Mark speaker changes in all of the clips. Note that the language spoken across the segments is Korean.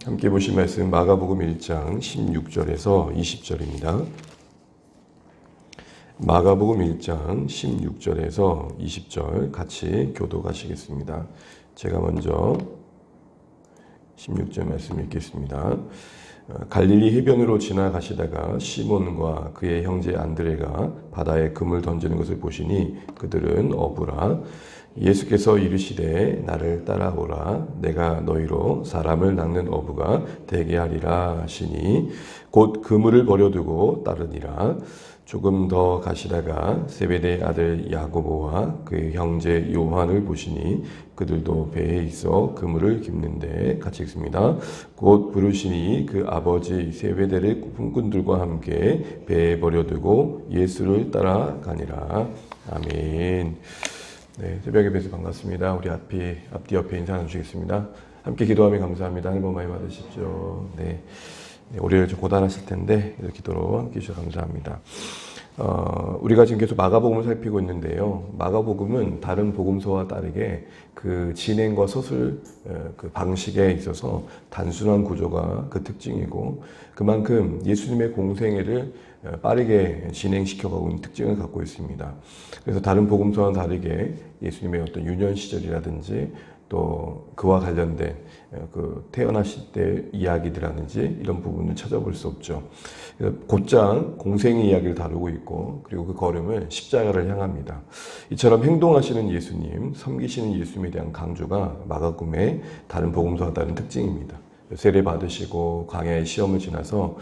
Speaker 1: 함께 보실 말씀 마가복음 1장 16절에서 20절입니다. 마가복음 1장 16절에서 20절 같이 교독하시겠습니다. 제가 먼저 16절 말씀 읽겠습니다. 갈릴리 해변으로 지나가시다가 시몬과 그의 형제 안드레가 바다에 금을 던지는 것을 보시니 그들은 어부라. 예수께서 이르시되 나를 따라오라. 내가 너희로 사람을 낚는 어부가 되게 하리라 하시니 곧 그물을 버려두고 따르니라. 조금 더 가시다가 세베대의 아들 야고보와 그의 형제 요한을 보시니 그들도 배에 있어 그물을 깁는데 같이 읽습니다. 곧 부르시니 그 아버지 세베대의 군들과 함께 배에 버려두고 예수를 따라가니라. 아멘. 네, 새벽에 뵈서 반갑습니다. 우리 앞뒤 옆에 인사 나누시겠습니다. 함께 기도하며 감사합니다. 하늘 복 많이 받으십시오. 네, 올해를 좀 고단하실 텐데 기도로 함께 해주셔서 감사합니다. 우리가 지금 계속 마가복음을 살피고 있는데요. 마가복음은 다른 복음서와 다르게 그 진행과 서술 그 방식에 있어서 단순한 구조가 그 특징이고 그만큼 예수님의 공생애를 빠르게 진행시켜가고 있는 특징을 갖고 있습니다. 그래서 다른 복음서와는 다르게 예수님의 어떤 유년 시절이라든지 또 그와 관련된 그 태어나실 때 이야기들이라든지 이런 부분을 찾아볼 수 없죠. 곧장 공생의 이야기를 다루고 있고 그리고 그 걸음을 십자가를 향합니다. 이처럼 행동하시는 예수님, 섬기시는 예수님에 대한 강조가 마가복음의 다른 복음서와 다른 특징입니다. 세례 받으시고 광야의 시험을 지나서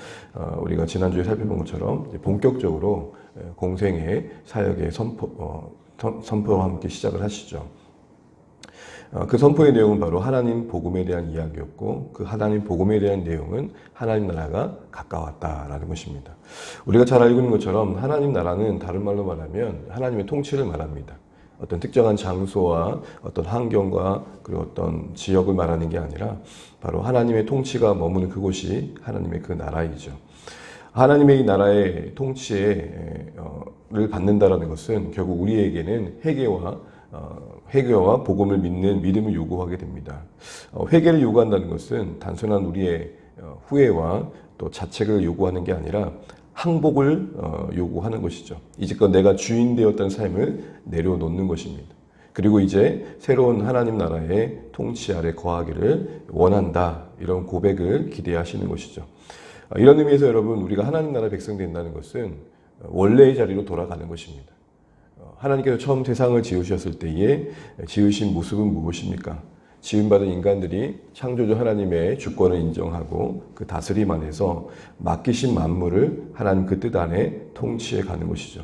Speaker 1: 우리가 지난주에 살펴본 것처럼 본격적으로 공생의 사역의 선포와 함께 시작을 하시죠. 그 선포의 내용은 바로 하나님 복음에 대한 이야기였고 그 하나님 복음에 대한 내용은 하나님 나라가 가까웠다라는 것입니다. 우리가 잘 알고 있는 것처럼 하나님 나라는 다른 말로 말하면 하나님의 통치를 말합니다. 어떤 특정한 장소와 어떤 환경과 그리고 어떤 지역을 말하는 게 아니라 바로 하나님의 통치가 머무는 그곳이 하나님의 그 나라이죠. 하나님의 나라의 통치를 받는다라는 것은 결국 우리에게는 회개와 복음을 믿는 믿음을 요구하게 됩니다. 회개를 요구한다는 것은 단순한 우리의 후회와 또 자책을 요구하는 게 아니라 항복을 요구하는 것이죠. 이제껏 내가 주인 되었던 삶을 내려놓는 것입니다. 그리고 이제 새로운 하나님 나라의 통치 아래 거하기를 원한다. 이런 고백을 기대하시는 것이죠. 이런 의미에서 여러분 우리가 하나님 나라 백성 된다는 것은 원래의 자리로 돌아가는 것입니다. 하나님께서 처음 세상을 지으셨을 때에 지으신 모습은 무엇입니까? 지음받은 인간들이 창조주 하나님의 주권을 인정하고 그 다스림 안에서 맡기신 만물을 하나님 그 뜻 안에 통치해 가는 것이죠.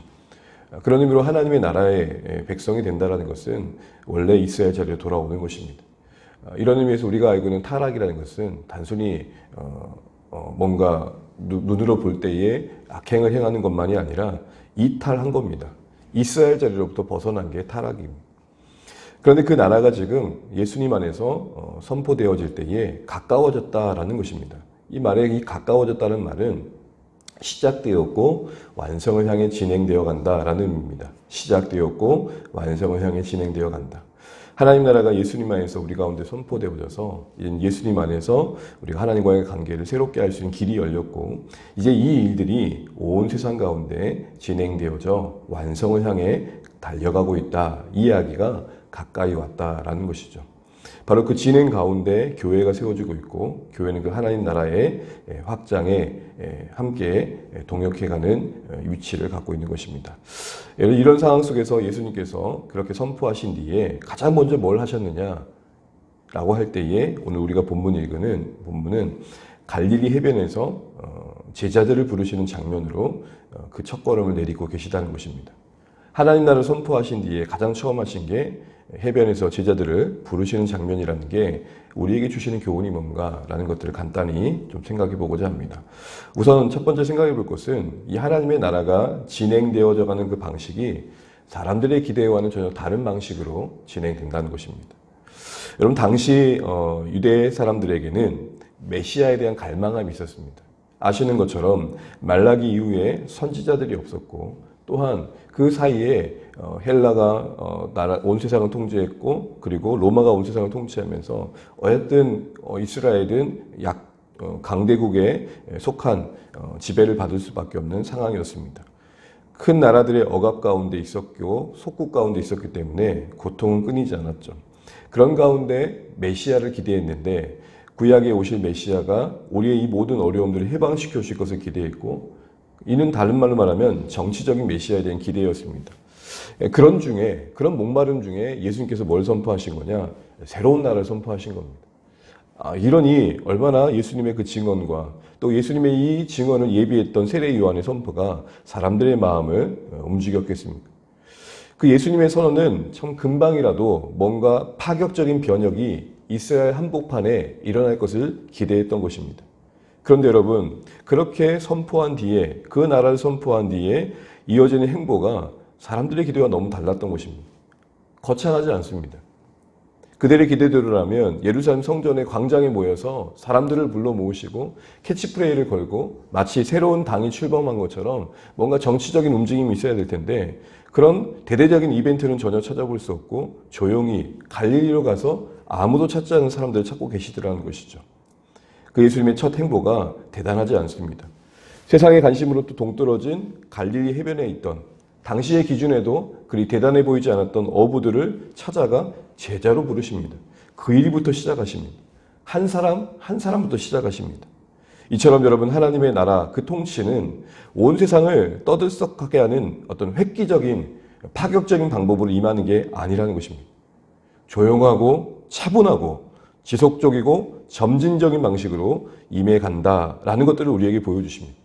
Speaker 1: 그런 의미로 하나님의 나라의 백성이 된다는 것은 원래 있어야 할 자리로 돌아오는 것입니다. 이런 의미에서 우리가 알고 있는 타락이라는 것은 단순히 뭔가 눈으로 볼 때에 악행을 행하는 것만이 아니라 이탈한 겁니다. 있어야 할 자리로부터 벗어난 게 타락입니다. 그런데 그 나라가 지금 예수님 안에서 선포되어질 때에 가까워졌다라는 것입니다. 이 말에 이 가까워졌다는 말은 시작되었고 완성을 향해 진행되어 간다라는 의미입니다. 시작되었고 완성을 향해 진행되어 간다. 하나님 나라가 예수님 안에서 우리 가운데 선포되어져서 예수님 안에서 우리가 하나님과의 관계를 새롭게 할 수 있는 길이 열렸고 이제 이 일들이 온 세상 가운데 진행되어져 완성을 향해 달려가고 있다. 이 이야기가 가까이 왔다라는 것이죠. 바로 그 진행 가운데 교회가 세워지고 있고 교회는 그 하나님 나라의 확장에 함께 동역해가는 위치를 갖고 있는 것입니다. 이런 상황 속에서 예수님께서 그렇게 선포하신 뒤에 가장 먼저 뭘 하셨느냐라고 할 때에 오늘 우리가 본문 읽는 본문은 갈릴리 해변에서 제자들을 부르시는 장면으로 그 첫걸음을 내딛고 계시다는 것입니다. 하나님 나라를 선포하신 뒤에 가장 처음 하신 게 해변에서 제자들을 부르시는 장면이라는 게 우리에게 주시는 교훈이 뭔가라는 것들을 간단히 좀 생각해 보고자 합니다. 우선 첫 번째 생각해 볼 것은 이 하나님의 나라가 진행되어져 가는 그 방식이 사람들의 기대와는 전혀 다른 방식으로 진행된다는 것입니다. 여러분 당시 유대 사람들에게는 메시아에 대한 갈망함이 있었습니다. 아시는 것처럼 말라기 이후에 선지자들이 없었고 또한 그 사이에 헬라가 온 세상을 통치했고 그리고 로마가 온 세상을 통치하면서 어쨌든 이스라엘은 강대국에 속한 지배를 받을 수밖에 없는 상황이었습니다. 큰 나라들의 억압 가운데 있었고 속국 가운데 있었기 때문에 고통은 끊이지 않았죠. 그런 가운데 메시아를 기대했는데 구약에 오실 메시아가 우리의 이 모든 어려움들을 해방시켜 주실 것을 기대했고, 이는 다른 말로 말하면 정치적인 메시아에 대한 기대였습니다. 그런 목마름 중에 예수님께서 뭘 선포하신 거냐? 새로운 나라를 선포하신 겁니다. 이러니 얼마나 예수님의 그 증언과 또 예수님의 이 증언을 예비했던 세례 요한의 선포가 사람들의 마음을 움직였겠습니까? 그 예수님의 선언은 참 금방이라도 뭔가 파격적인 변혁이 이스라엘 한복판에 일어날 것을 기대했던 것입니다. 그런데 여러분, 그렇게 선포한 뒤에, 그 나라를 선포한 뒤에 이어지는 행보가 사람들의 기대와 너무 달랐던 것입니다. 거창하지 않습니다. 그들의 기대대로라면 예루살렘 성전의 광장에 모여서 사람들을 불러 모으시고 캐치프레이를 걸고 마치 새로운 당이 출범한 것처럼 뭔가 정치적인 움직임이 있어야 될 텐데, 그런 대대적인 이벤트는 전혀 찾아볼 수 없고 조용히 갈릴리로 가서 아무도 찾지 않는 사람들을 찾고 계시더라는 것이죠. 그 예수님의 첫 행보가 대단하지 않습니다. 세상의 관심으로부터 동떨어진 갈릴리 해변에 있던, 당시의 기준에도 그리 대단해 보이지 않았던 어부들을 찾아가 제자로 부르십니다. 그 일부터 시작하십니다. 한 사람부터 시작하십니다. 이처럼 여러분, 하나님의 나라 그 통치는 온 세상을 떠들썩하게 하는 어떤 획기적인 파격적인 방법으로 임하는 게 아니라는 것입니다. 조용하고 차분하고 지속적이고 점진적인 방식으로 임해 간다라는 것들을 우리에게 보여주십니다.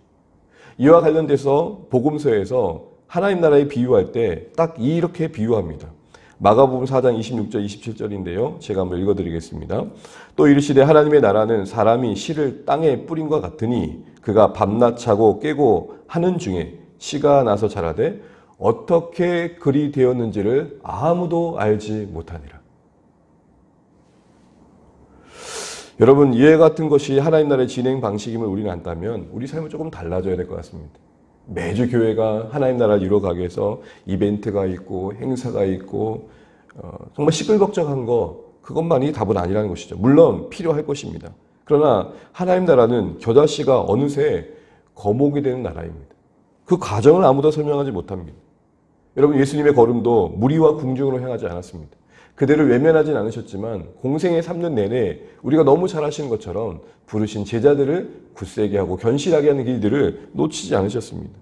Speaker 1: 이와 관련돼서 복음서에서 하나님 나라에 비유할 때 딱 이렇게 비유합니다. 마가복음 4장 26절 27절인데요. 제가 한번 읽어드리겠습니다. 또 이르시되 하나님의 나라는 사람이 씨를 땅에 뿌린과 같으니 그가 밤낮 자고 깨고 하는 중에 씨가 나서 자라되 어떻게 그리 되었는지를 아무도 알지 못하니라. 여러분, 이와 같은 것이 하나님 나라의 진행 방식임을 우리는 안다면 우리 삶은 조금 달라져야 될 것 같습니다. 매주 교회가 하나님 나라를 이루어가기 위해서 이벤트가 있고 행사가 있고 정말 시끌벅적한 그것만이 답은 아니라는 것이죠. 물론 필요할 것입니다. 그러나 하나님 나라는 겨자씨가 어느새 거목이 되는 나라입니다. 그 과정을 아무도 설명하지 못합니다. 여러분, 예수님의 걸음도 무리와 궁중으로 행하지 않았습니다. 그들을 외면하진 않으셨지만 공생의 3년 내내 우리가 너무 잘 아시는 것처럼 부르신 제자들을 굳세게 하고 견실하게 하는 길들을 놓치지 않으셨습니다.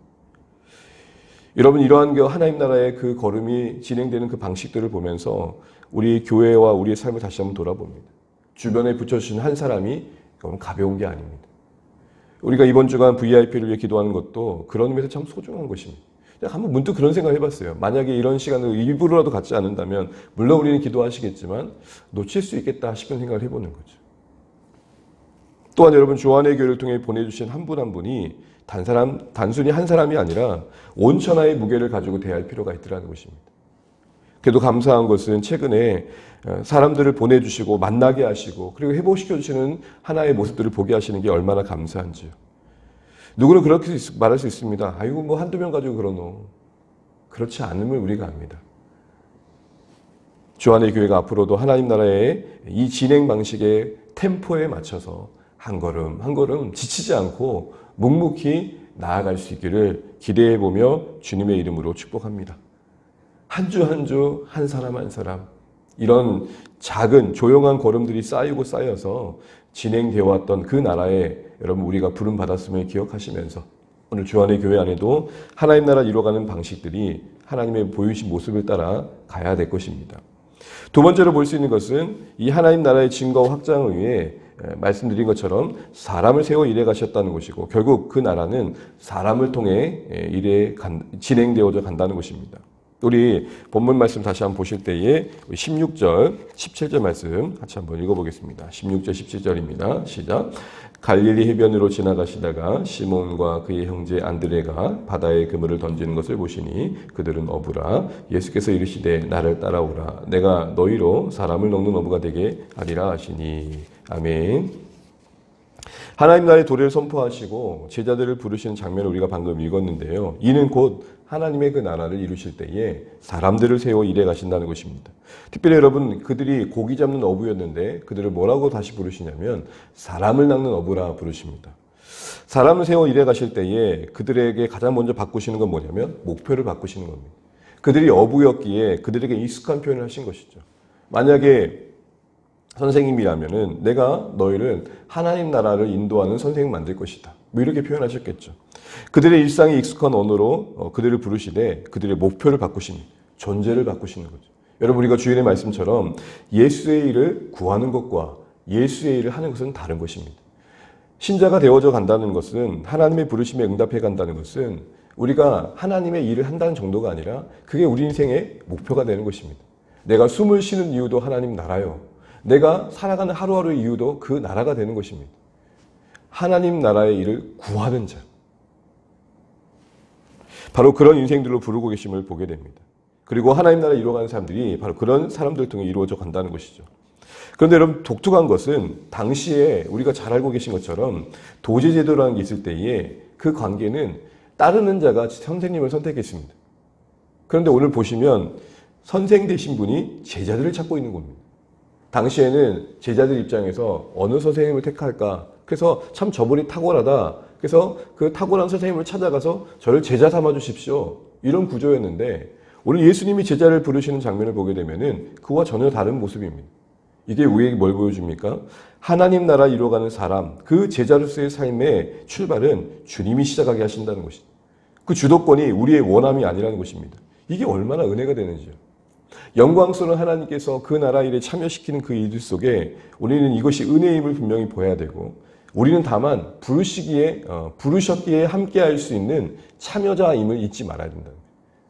Speaker 1: 여러분, 이러한 하나님 나라의 그 걸음이 진행되는 그 방식들을 보면서 우리 교회와 우리의 삶을 다시 한번 돌아봅니다. 주변에 붙여주신 한 사람이 가벼운 게 아닙니다. 우리가 이번 주간 VIP를 위해 기도하는 것도 그런 의미에서 참 소중한 것입니다. 한번 문득 그런 생각을 해봤어요. 만약에 이런 시간을 일부러라도 갖지 않는다면 물론 우리는 기도하시겠지만 놓칠 수 있겠다 싶은 생각을 해보는 거죠. 또한 여러분, 주안의 교회를 통해 보내주신 한 분 한 분이 단순히 한 사람이 아니라 온 천하의 무게를 가지고 대할 필요가 있더라는 것입니다. 그래도 감사한 것은 최근에 사람들을 보내주시고 만나게 하시고 그리고 회복시켜주시는 하나의 모습들을 보게 하시는 게 얼마나 감사한지요. 누구는 그렇게 말할 수 있습니다. 아이고, 뭐 한두 명 가지고 그러노. 그렇지 않음을 우리가 압니다. 주안의 교회가 앞으로도 하나님 나라의 이 진행 방식의 템포에 맞춰서 한 걸음 한 걸음 지치지 않고 묵묵히 나아갈 수 있기를 기대해보며 주님의 이름으로 축복합니다. 한 주 한 주 한 사람 한 사람 이런 작은 조용한 걸음들이 쌓이고 쌓여서 진행되어 왔던 그 나라에 여러분, 우리가 부름 받았음을 기억하시면서 오늘 주안의 교회 안에도 하나님 나라 이루어가는 방식들이 하나님의 보이신 모습을 따라 가야 될 것입니다. 두 번째로 볼 수 있는 것은 이 하나님 나라의 증거와 확장을 위해 말씀드린 것처럼 사람을 세워 일해 가셨다는 것이고 결국 그 나라는 사람을 통해 진행되어져 간다는 것입니다. 우리 본문 말씀 다시 한번 보실 때에 16절, 17절 말씀 같이 한번 읽어보겠습니다. 16절, 17절입니다. 시작. 갈릴리 해변으로 지나가시다가 시몬과 그의 형제 안드레가 바다에 그물을 던지는 것을 보시니 그들은 어부라. 예수께서 이르시되 나를 따라오라. 내가 너희로 사람을 먹는 어부가 되게 하리라 하시니. 아멘. 하나님 나라의 도래를 선포하시고 제자들을 부르시는 장면을 우리가 방금 읽었는데요. 이는 곧 하나님의 그 나라를 이루실 때에 사람들을 세워 일해 가신다는 것입니다. 특별히 여러분, 그들이 고기 잡는 어부였는데 그들을 뭐라고 다시 부르시냐면 사람을 낚는 어부라 부르십니다. 사람을 세워 일해 가실 때에 그들에게 가장 먼저 바꾸시는 건 뭐냐면 목표를 바꾸시는 겁니다. 그들이 어부였기에 그들에게 익숙한 표현을 하신 것이죠. 만약에 선생님이라면은 내가 너희를 하나님 나라를 인도하는 선생님 만들 것이다. 뭐 이렇게 표현하셨겠죠. 그들의 일상에 익숙한 언어로 그들을 부르시되 그들의 목표를 바꾸십니다. 존재를 바꾸시는 거죠. 여러분, 우리가 주일의 말씀처럼 예수의 일을 구하는 것과 예수의 일을 하는 것은 다른 것입니다. 신자가 되어져 간다는 것은, 하나님의 부르심에 응답해 간다는 것은 우리가 하나님의 일을 한다는 정도가 아니라 그게 우리 인생의 목표가 되는 것입니다. 내가 숨을 쉬는 이유도 하나님 나라요. 내가 살아가는 하루하루의 이유도 그 나라가 되는 것입니다. 하나님 나라의 일을 구하는 자. 바로 그런 인생들로 부르고 계심을 보게 됩니다. 그리고 하나님 나라를 이루어가는 사람들이 바로 그런 사람들을 통해 이루어져 간다는 것이죠. 그런데 여러분, 독특한 것은 당시에 우리가 잘 알고 계신 것처럼 도제제도라는 게 있을 때에 그 관계는 따르는 자가 선생님을 선택했습니다. 그런데 오늘 보시면 선생 되신 분이 제자들을 찾고 있는 겁니다. 당시에는 제자들 입장에서 어느 선생님을 택할까? 그래서 참 저분이 탁월하다. 그래서 그 탁월한 선생님을 찾아가서 저를 제자 삼아 주십시오. 이런 구조였는데 오늘 예수님이 제자를 부르시는 장면을 보게 되면은 그와 전혀 다른 모습입니다. 이게 우리에게 뭘 보여줍니까? 하나님 나라 이루어가는 사람, 그 제자로서의 삶의 출발은 주님이 시작하게 하신다는 것이죠. 그 주도권이 우리의 원함이 아니라는 것입니다. 이게 얼마나 은혜가 되는지요. 영광스러운 하나님께서 그 나라 일에 참여시키는 그 일들 속에 우리는 이것이 은혜임을 분명히 보여야 되고, 우리는 다만 부르셨기에 함께할 수 있는 참여자임을 잊지 말아야 된다.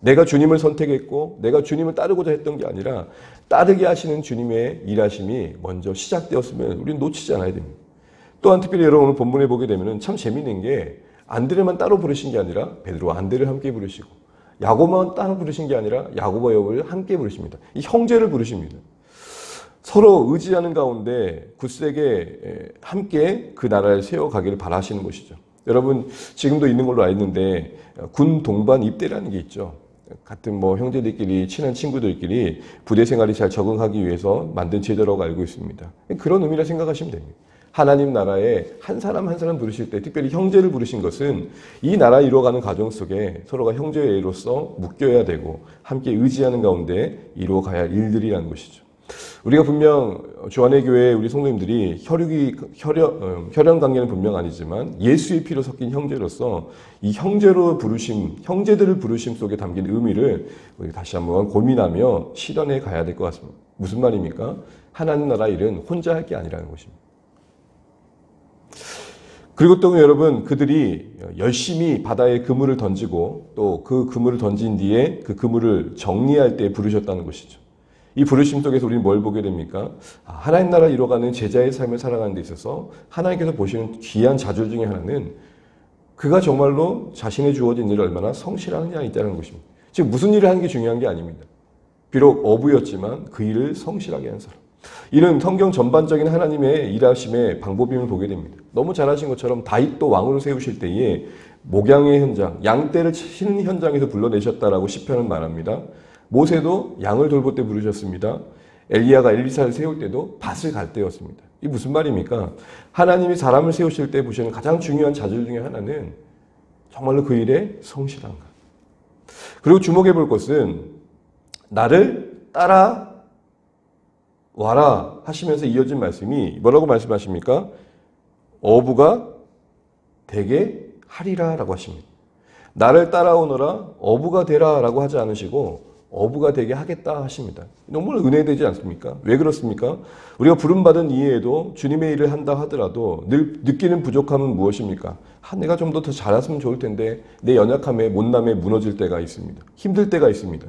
Speaker 1: 내가 주님을 선택했고 내가 주님을 따르고자 했던 게 아니라 따르게 하시는 주님의 일하심이 먼저 시작되었으면 우리는 놓치지 않아야 됩니다. 또한 특별히 여러분, 오늘 본문에 보게 되면 참 재미있는 게 안드레만 따로 부르신 게 아니라 베드로 안드레를 함께 부르시고, 야고보만 따로 부르신 게 아니라 야고보 여보를 함께 부르십니다. 이 형제를 부르십니다. 서로 의지하는 가운데 굳세게 함께 그 나라를 세워가기를 바라시는 것이죠. 여러분, 지금도 있는 걸로 알는데 군 동반 입대라는 게 있죠. 같은 형제들끼리, 친한 친구들끼리 부대 생활이 잘 적응하기 위해서 만든 제도라고 알고 있습니다. 그런 의미라 생각하시면 됩니다. 하나님 나라에 한 사람 한 사람 부르실 때, 특별히 형제를 부르신 것은 이 나라 이루어가는 과정 속에 서로가 형제로서 묶여야 되고 함께 의지하는 가운데 이루어가야 할 일들이라는 것이죠. 우리가 분명 주안의 교회 우리 성도님들이 혈연 관계는 분명 아니지만 예수의 피로 섞인 형제로서 이 형제들을 부르심 속에 담긴 의미를 우리 다시 한번 고민하며 실현해 가야 될 것 같습니다. 무슨 말입니까? 하나님 나라 일은 혼자 할 게 아니라는 것입니다. 그리고 또 여러분, 그들이 열심히 바다에 그물을 던지고 또 그 그물을 던진 뒤에 그 그물을 정리할 때 부르셨다는 것이죠. 이 부르심 속에서 우리는 뭘 보게 됩니까? 하나님 나라 이루어가는 제자의 삶을 살아가는 데 있어서 하나님께서 보시는 귀한 자질 중에 하나는 그가 정말로 자신의 주어진 일을 얼마나 성실하느냐에 있다는 것입니다. 즉 무슨 일을 하는 게 중요한 게 아닙니다. 비록 어부였지만 그 일을 성실하게 한 사람. 이는 성경 전반적인 하나님의 일하심의 방법임을 보게 됩니다. 너무 잘하신 것처럼 다윗도 왕으로 세우실 때에 목양의 현장, 양떼를 치는 현장에서 불러내셨다라고 시편은 말합니다. 모세도 양을 돌볼 때 부르셨습니다. 엘리야가 엘리사를 세울 때도 밭을 갈 때였습니다. 이게 무슨 말입니까? 하나님이 사람을 세우실 때 보시는 가장 중요한 자질 중에 하나는 정말로 그 일에 성실한가. 그리고 주목해 볼 것은 나를 따라 와라 하시면서 이어진 말씀이 뭐라고 말씀하십니까? 어부가 되게 하리라 라고 하십니다. 나를 따라오너라 어부가 되라 라고 하지 않으시고 어부가 되게 하겠다 하십니다. 너무 은혜되지 않습니까? 왜 그렇습니까? 우리가 부름받은 이외에도 주님의 일을 한다 하더라도 늘 느끼는 부족함은 무엇입니까? 내가 좀 더 잘했으면 좋을 텐데 내 연약함에 못남에 무너질 때가 있습니다. 힘들 때가 있습니다.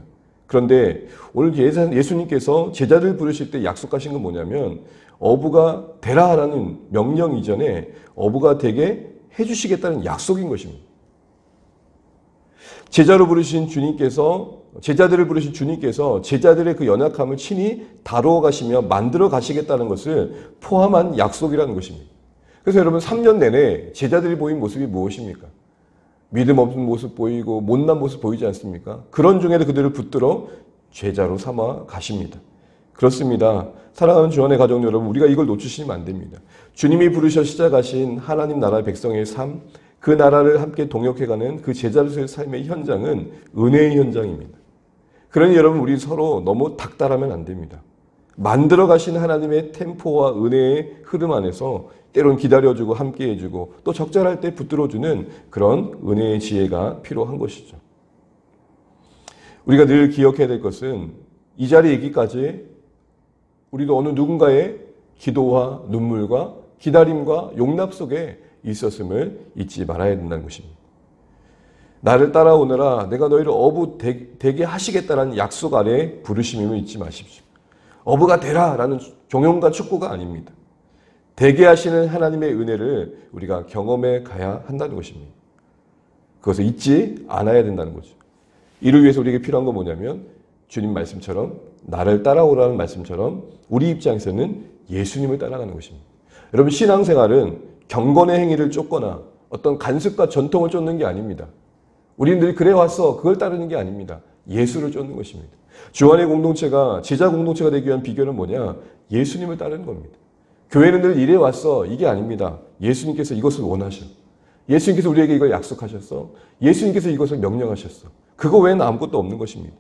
Speaker 1: 그런데 오늘 예수님께서 제자들 부르실 때 약속하신 건 뭐냐면 어부가 되라라는 명령 이전에 어부가 되게 해주시겠다는 약속인 것입니다. 제자들을 부르신 주님께서 제자들의 그 연약함을 친히 다루어 가시며 만들어 가시겠다는 것을 포함한 약속이라는 것입니다. 그래서 여러분 3년 내내 제자들이 보인 모습이 무엇입니까? 믿음 없는 모습 보이고 못난 모습 보이지 않습니까? 그런 중에도 그들을 붙들어 제자로 삼아 가십니다. 그렇습니다. 사랑하는 주안의 가족 여러분, 우리가 이걸 놓치시면 안 됩니다. 주님이 부르셔 시작하신 하나님 나라 백성의 삶, 그 나라를 함께 동역해가는 그 제자로서의 삶의 현장은 은혜의 현장입니다. 그러니 여러분, 우리 서로 너무 닥달하면 안 됩니다. 만들어 가신 하나님의 템포와 은혜의 흐름 안에서 때론 기다려주고 함께해주고 또 적절할 때 붙들어주는 그런 은혜의 지혜가 필요한 것이죠. 우리가 늘 기억해야 될 것은 이 자리에 있기까지 우리도 어느 누군가의 기도와 눈물과 기다림과 용납 속에 있었음을 잊지 말아야 된다는 것입니다. 나를 따라오느라 내가 너희를 어부 되게 하시겠다라는 약속 아래 부르심임을 잊지 마십시오. 어부가 되라라는 종용과 축구가 아닙니다. 되게 하시는 하나님의 은혜를 우리가 경험해 가야 한다는 것입니다. 그것을 잊지 않아야 된다는 거죠. 이를 위해서 우리에게 필요한 건 뭐냐면 주님 말씀처럼 나를 따라오라는 말씀처럼 우리 입장에서는 예수님을 따라가는 것입니다. 여러분, 신앙생활은 경건의 행위를 쫓거나 어떤 간습과 전통을 쫓는 게 아닙니다. 우리는 늘 그래 왔어 그걸 따르는 게 아닙니다. 예수를 쫓는 것입니다. 주안의 공동체가 제자 공동체가 되기 위한 비결은 뭐냐? 예수님을 따르는 겁니다. 교회는 늘 이래 왔어 이게 아닙니다. 예수님께서 이것을 원하셔. 예수님께서 우리에게 이걸 약속하셨어. 예수님께서 이것을 명령하셨어. 그거 외에는 아무것도 없는 것입니다.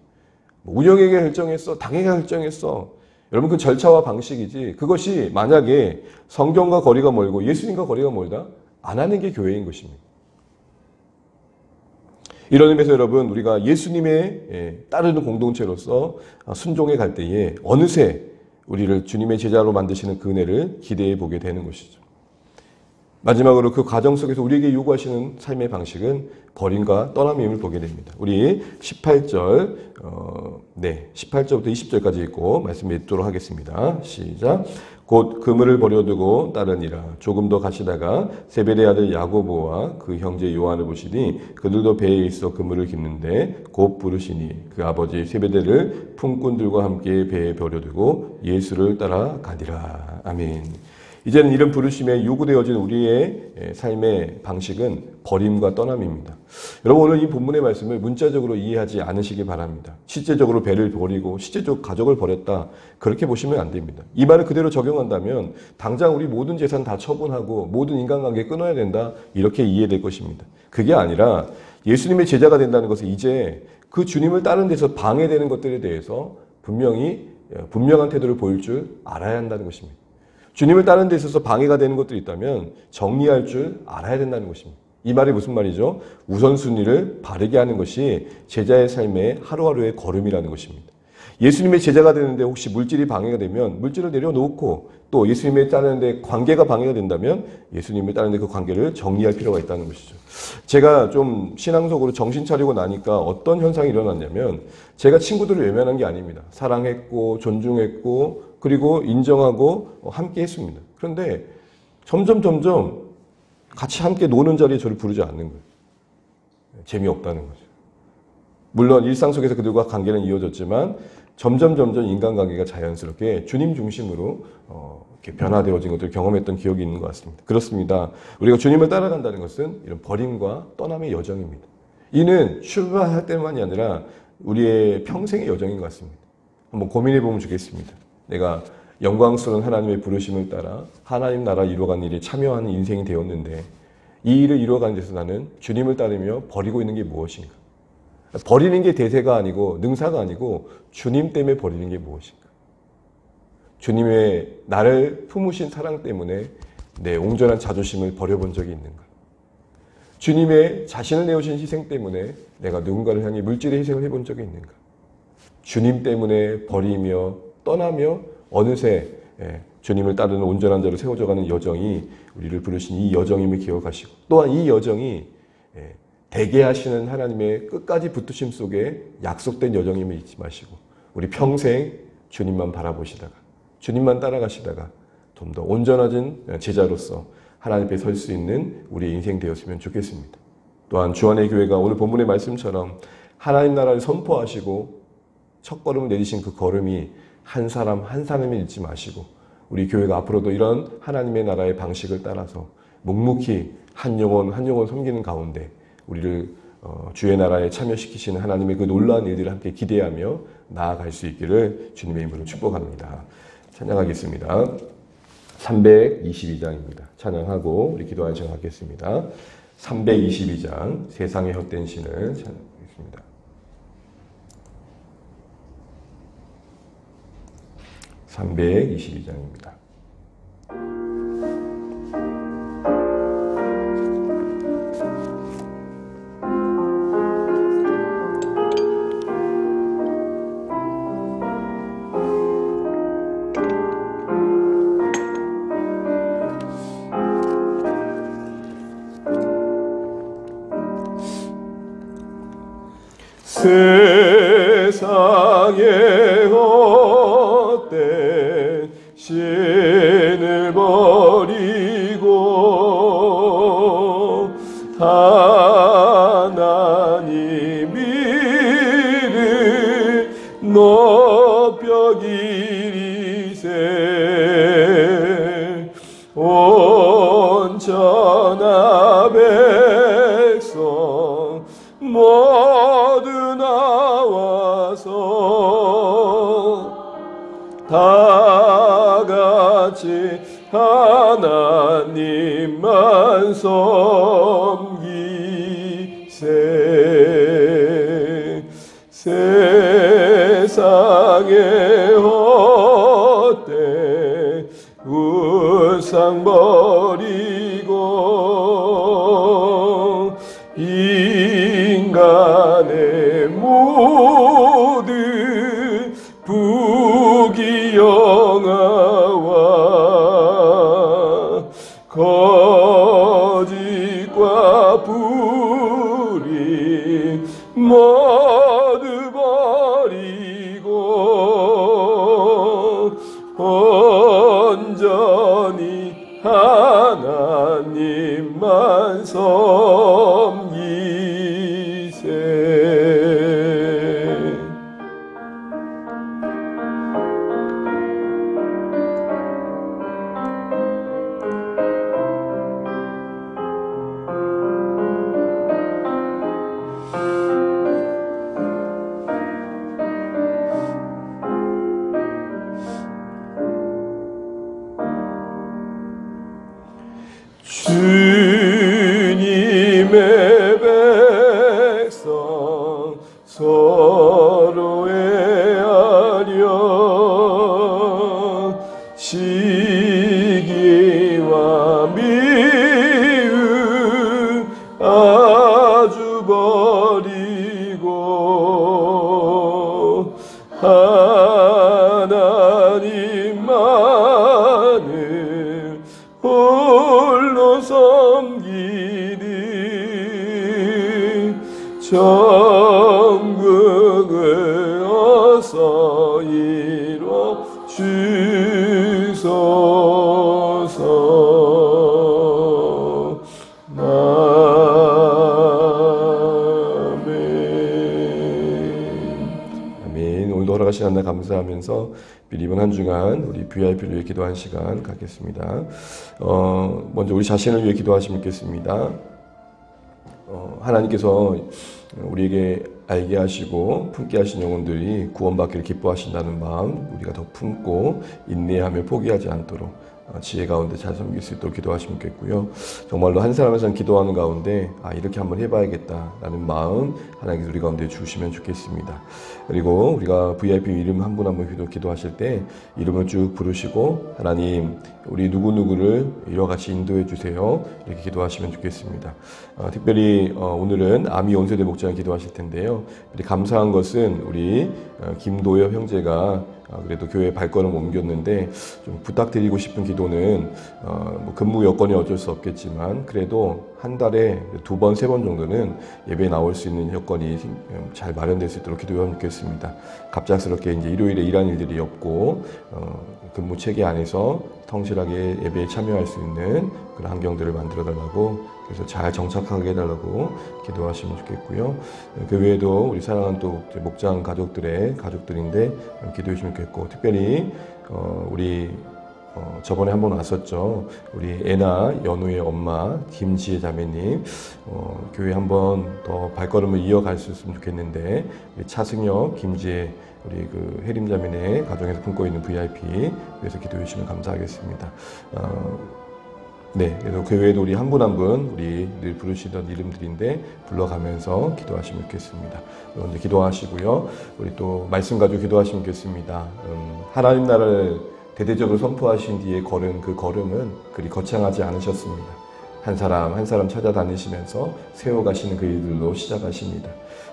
Speaker 1: 운영에게 결정했어. 당에게 결정했어. 여러분, 그 절차와 방식이지 그것이 만약에 성경과 거리가 멀고 예수님과 거리가 멀다? 안 하는 게 교회인 것입니다. 이런 의미에서 여러분, 우리가 예수님의 따르는 공동체로서 순종해 갈 때에 어느새 우리를 주님의 제자로 만드시는 그 은혜를 기대해 보게 되는 것이죠. 마지막으로 그 과정 속에서 우리에게 요구하시는 삶의 방식은 버림과 떠남임을 보게 됩니다. 우리 18절, 18절부터 20절까지 읽고 말씀 읽도록 하겠습니다. 시작. 곧 그물을 버려두고 따르니라. 조금 더 가시다가 세베대 아들 야고보와 그 형제 요한을 보시니 그들도 배에 있어 그물을 깁는데 곧 부르시니 그 아버지 세베대를 품꾼들과 함께 배에 버려두고 예수를 따라 가니라. 아멘. 이제는 이런 부르심에 요구되어진 우리의 삶의 방식은 버림과 떠남입니다. 여러분, 오늘 이 본문의 말씀을 문자적으로 이해하지 않으시기 바랍니다. 실제적으로 배를 버리고 실제적으로 가족을 버렸다, 그렇게 보시면 안 됩니다. 이 말을 그대로 적용한다면 당장 우리 모든 재산 다 처분하고 모든 인간관계 끊어야 된다, 이렇게 이해될 것입니다. 그게 아니라 예수님의 제자가 된다는 것은 이제 그 주님을 따르는 데서 방해되는 것들에 대해서 분명한 태도를 보일 줄 알아야 한다는 것입니다. 주님을 따르는 데 있어서 방해가 되는 것들이 있다면 정리할 줄 알아야 된다는 것입니다. 이 말이 무슨 말이죠? 우선순위를 바르게 하는 것이 제자의 삶의 하루하루의 걸음이라는 것입니다. 예수님의 제자가 되는데 혹시 물질이 방해가 되면 물질을 내려놓고 또 예수님을 따르는데 관계가 방해가 된다면 예수님을 따르는데 그 관계를 정리할 필요가 있다는 것이죠. 제가 좀 신앙적으로 정신 차리고 나니까 어떤 현상이 일어났냐면 제가 친구들을 외면한 게 아닙니다. 사랑했고 존중했고 그리고 인정하고 함께 했습니다. 그런데 점점 같이 함께 노는 자리에 저를 부르지 않는 거예요. 재미없다는 거죠. 물론 일상 속에서 그들과 관계는 이어졌지만 점점 인간관계가 자연스럽게 주님 중심으로 이렇게 변화되어진 것들을 경험했던 기억이 있는 것 같습니다. 그렇습니다. 우리가 주님을 따라간다는 것은 이런 버림과 떠남의 여정입니다. 이는 출발할 때만이 아니라 우리의 평생의 여정인 것 같습니다. 한번 고민해 보면 좋겠습니다. 내가 영광스러운 하나님의 부르심을 따라 하나님 나라 이루어가는 일에 참여하는 인생이 되었는데 이 일을 이루어가는 데서 나는 주님을 따르며 버리고 있는 게 무엇인가? 버리는 게 대세가 아니고 능사가 아니고 주님 때문에 버리는 게 무엇인가? 주님의 나를 품으신 사랑 때문에 내 온전한 자존심을 버려본 적이 있는가? 주님의 자신을 내어주신 희생 때문에 내가 누군가를 향해 물질의 희생을 해본 적이 있는가? 주님 때문에 버리며 떠나며 어느새 주님을 따르는 온전한 자로 세워져가는 여정이 우리를 부르신 이 여정임을 기억하시고 또한 이 여정이 되게 하시는 하나님의 끝까지 붙으심 속에 약속된 여정임을 잊지 마시고 우리 평생 주님만 바라보시다가 주님만 따라가시다가 좀 더 온전해진 제자로서 하나님 앞에 설 수 있는 우리의 인생 되었으면 좋겠습니다. 또한 주안의 교회가 오늘 본문의 말씀처럼 하나님 나라를 선포하시고 첫걸음을 내디신 그 걸음이 한 사람 한 사람을 잊지 마시고 우리 교회가 앞으로도 이런 하나님의 나라의 방식을 따라서 묵묵히 한 영혼 한 영혼 섬기는 가운데 우리를 주의 나라에 참여시키시는 하나님의 그 놀라운 일들을 함께 기대하며 나아갈 수 있기를 주님의 이름으로 축복합니다. 찬양하겠습니다. 322장입니다. 찬양하고 우리 기도하는 시간 갖겠습니다. 322장 세상의 헛된 신을 찬양하겠습니다. (322장입니다) 세상의 헛된 신을 버리고 하나님 이를 높여 기리세 온전한 백성 모두 나와서 다같이 하나님만 섬기세 세상의 헛된 우상 버리고 인간의 모든 부귀영화와 거짓과 불의 모두 버리고 온전히 하나님만 섬기세 주님의 백성 서로 애하려 시기와 미움 아주 버리고 하나님만을 홀로 섬기니 천국을 어서 이뤄 주소서. 아멘. 오늘도 허락하신 하나 감사하면서 이번 한 주간 우리 VIP를 위해 기도한 시간 갖겠습니다. 먼저 우리 자신을 위해 기도하시면 좋겠습니다. 하나님께서 우리에게 알게 하시고 품게 하신 영혼들이 구원받기를 기뻐하신다는 마음 우리가 더 품고 인내하며 포기하지 않도록 지혜 가운데 잘 섬길 수 있도록 기도하시면 좋겠고요. 정말로 한 사람 한 사람 기도하는 가운데 이렇게 한번 해봐야겠다라는 마음 하나님께서 우리 가운데 주시면 좋겠습니다. 그리고 우리가 VIP 이름 한 분 한 분 기도하실 때 이름을 쭉 부르시고 하나님 우리 누구누구를 이와 같이 인도해 주세요. 이렇게 기도하시면 좋겠습니다. 특별히 오늘은 아미 온세대 목장을 기도하실 텐데요. 감사한 것은 우리 김도엽 형제가 그래도 교회 발걸음 옮겼는데 좀 부탁드리고 싶은 기도는 뭐 근무 여건이 어쩔 수 없겠지만 그래도 한 달에 2번, 3번 정도는 예배에 나올 수 있는 여건이 잘 마련될 수 있도록 기도하면 좋겠습니다. 갑작스럽게 이제 일요일에 일하는 일들이 없고 근무 체계 안에서 성실하게 예배에 참여할 수 있는 그런 환경들을 만들어 달라고 그래서 잘 정착하게 해달라고 기도하시면 좋겠고요. 그 외에도 우리 사랑하는 또 목장 가족들의 가족들인데 기도해 주시면 좋겠고 특별히 우리 저번에 한번 왔었죠. 우리 애나 연우의 엄마 김지혜 자매님 교회 한번 더 발걸음을 이어갈 수 있으면 좋겠는데 우리 차승혁 김지혜 우리 그 혜림 자매네 가정에서 품고 있는 VIP 위해서 기도해 주시면 감사하겠습니다. 네, 그래서 그 외에도 우리 한 분 한 분 우리 늘 부르시던 이름들인데 불러가면서 기도하시면 좋겠습니다. 먼저 기도하시고요. 우리 또 말씀 가지고 기도하시면 좋겠습니다. 하나님 나라를 대대적으로 선포하신 뒤에 걸은 그 걸음은 그리 거창하지 않으셨습니다. 한 사람 한 사람 찾아다니시면서 세워가시는 그 일들로 시작하십니다.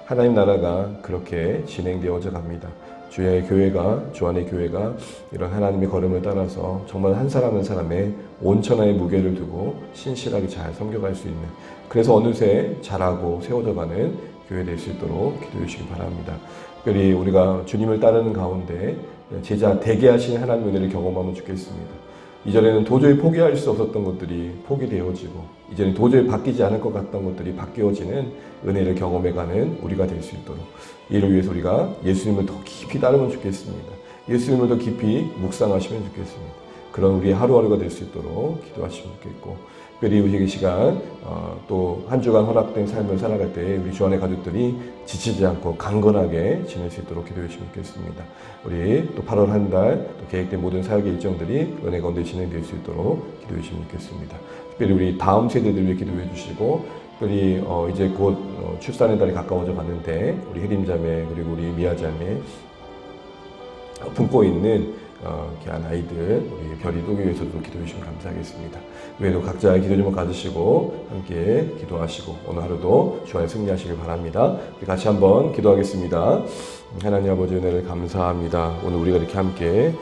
Speaker 1: 하나님 나라가 그렇게 진행되어져 갑니다. 주의 교회가, 주 안의 교회가 이런 하나님의 걸음을 따라서 정말 한 사람 한 사람의 온천하의 무게를 두고 신실하게 잘 섬겨갈 수 있는, 그래서 어느새 자라고 세워져가는 교회 될 수 있도록 기도해 주시기 바랍니다. 특별히 우리가 주님을 따르는 가운데 제자 되게 하신 하나님의 은혜를 경험하면 좋겠습니다. 이전에는 도저히 포기할 수 없었던 것들이 포기되어지고, 이전에 도저히 바뀌지 않을 것 같던 것들이 바뀌어지는 은혜를 경험해가는 우리가 될 수 있도록, 이를 위해서 우리가 예수님을 더 깊이 따르면 좋겠습니다. 예수님을 더 깊이 묵상하시면 좋겠습니다. 그런 우리의 하루하루가 될 수 있도록 기도하시면 좋겠고, 특별히 우리 시간 또 한 주간 허락된 삶을 살아갈 때 우리 주 안의 가족들이 지치지 않고 강건하게 지낼 수 있도록 기도해 주시면 좋겠습니다. 우리 또 8월 한 달 또 계획된 모든 사역의 일정들이 은혜 가운데 진행될 수 있도록 기도해 주시면 좋겠습니다. 특별히 우리 다음 세대들 위해 기도해 주시고, 특별히 이제 곧 출산의 달이 가까워져 가는데 우리 혜림 자매 그리고 우리 미아 자매 품고 있는 귀한 아이들 우리 별이 또기 위해서도 기도해 주시면 감사하겠습니다. 외에도 각자 기도 제목 가지시고 함께 기도하시고 오늘 하루도 주 안에 승리하시길 바랍니다. 우리 같이 한번 기도하겠습니다. 하나님 아버지 은혜를 감사합니다. 오늘 우리가 이렇게 함께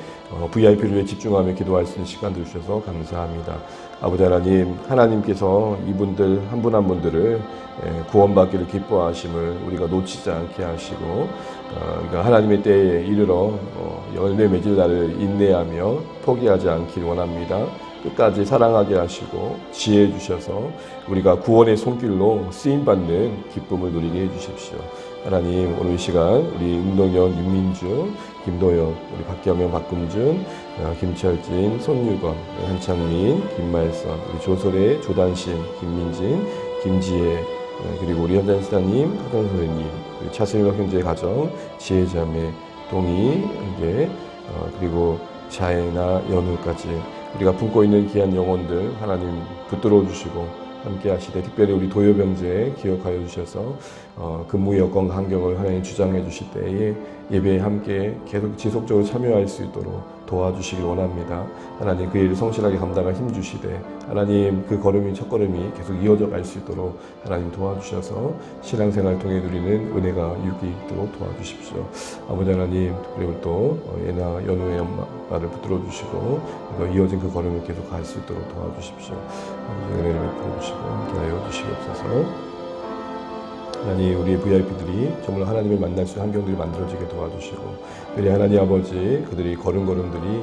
Speaker 1: VIP를 위해 집중하며 기도할 수 있는 시간을 주셔서 감사합니다. 아버지 하나님, 하나님께서 이분들 한 분 한 분들을 구원받기를 기뻐하심을 우리가 놓치지 않게 하시고, 그러니까 하나님의 때에 이르러 열매 맺을 날을 인내하며 포기하지 않길 원합니다. 끝까지 사랑하게 하시고 지혜 주셔서 우리가 구원의 손길로 쓰임받는 기쁨을 누리게 해주십시오. 하나님, 오늘 이 시간 우리 운동현, 윤민주, 김도혁, 우리 박경영, 박금준, 김철진, 손유건, 한창민, 김말선, 우리 조솔의 조단신, 김민진, 김지혜, 그리고 우리 현장 지사님, 하동 선생님, 차승혁 형제의 가정, 지혜자매, 동희, 형제, 그리고 자애나 연우까지 우리가 품고 있는 귀한 영혼들 하나님 붙들어 주시고 함께 하시되, 특별히 우리 도요병제 기억하여 주셔서 근무 여건과 환경을 하나님 주장해 주실 때에 예배에 함께 계속 지속적으로 참여할 수 있도록 도와주시길 원합니다. 하나님 그 일을 성실하게 감당할 힘 주시되, 하나님 그 걸음이 첫걸음이 계속 이어져 갈 수 있도록 하나님 도와주셔서 신앙생활 통해 누리는 은혜가 유익도록 도와주십시오. 아버지 하나님, 그리고 또 애나 연우의 엄마를 붙들어 주시고 이어진 그 걸음을 계속 갈 수 있도록 도와주십시오. 아버지 은혜를 베풀어 주시고 함께하여 주시옵소서. 하나님, 우리의 VIP들이 정말 하나님을 만날 수 있는 환경들이 만들어지게 도와주시고, 특별히 하나님 아버지 그들이 걸은 걸음들이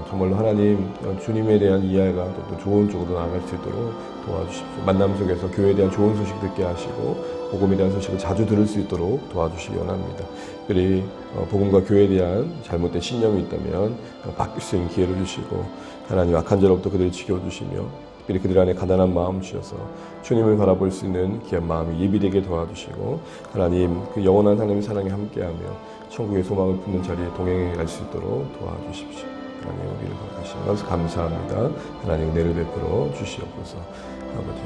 Speaker 1: 정말로 하나님 주님에 대한 이해가 또 좋은 쪽으로 나아갈 수 있도록 도와주십시오. 만남 속에서 교회에 대한 좋은 소식 듣게 하시고 복음에 대한 소식을 자주 들을 수 있도록 도와주시기 원합니다. 특별히 복음과 교회에 대한 잘못된 신념이 있다면 바뀔 수 있는 기회를 주시고, 하나님 악한 자로부터 그들을 지켜주시며 특별히 그들 안에 가난한 마음 주셔서 주님을 바라볼 수 있는 귀한 마음이 예비되게 도와주시고, 하나님 그 영원한 하나님의 사랑에 함께하며 천국의 소망을 품는 자리에 동행해 갈 수 있도록 도와주십시오. 하나님 우리를 바라시면서 감사합니다. 하나님 은혜를 베풀어 주시옵소서. 아버지